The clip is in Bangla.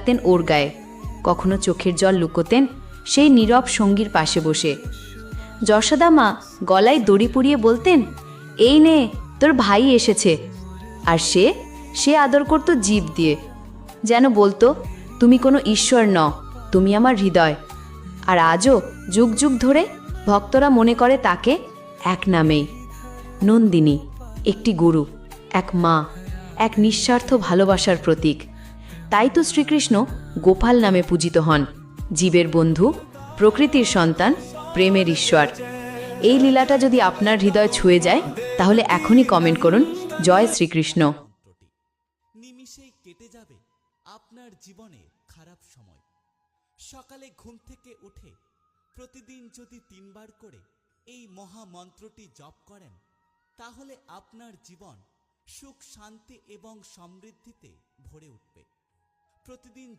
রাখতেন ওর গায়ে, কখনো চোখের জল লুকোতেন সেই নীরব সঙ্গীর পাশে বসে। যশোদা মা গলায় দড়ি পুড়িয়ে বলতেন, এই নে তোর ভাই এসেছে। আর সে আদর করত জিভ দিয়ে, যেন বলতো, তুমি কোনো ঈশ্বর নও, তুমি আমার হৃদয়। আর আজও যুগ যুগ ধরে ভক্তরা মনে করে তাকে এক নামেই, নন্দিনী, একটি গুরু, এক মা, এক নিঃস্বার্থ ভালোবাসার প্রতীক। তাই তো শ্রীকৃষ্ণ গোপাল নামে পূজিত হন, জীবের বন্ধু, প্রকৃতির সন্তান, প্রেমের ঈশ্বর। এই লীলাটা যদি আপনার হৃদয় ছুঁয়ে যায়, তাহলে এখনই কমেন্ট করুন, জয় শ্রীকৃষ্ণ। নিমিষেই কেটে যাবে আপনার জীবনের খারাপ সময়। সকালে ঘুম থেকে উঠে প্রতিদিন যদি 3 বার করে এই মহামন্ত্রটি জপ করেন, তাহলে আপনার জীবন সুখ, শান্তি এবং সমৃদ্ধিতে ভরে উঠবে। প্রতিদিন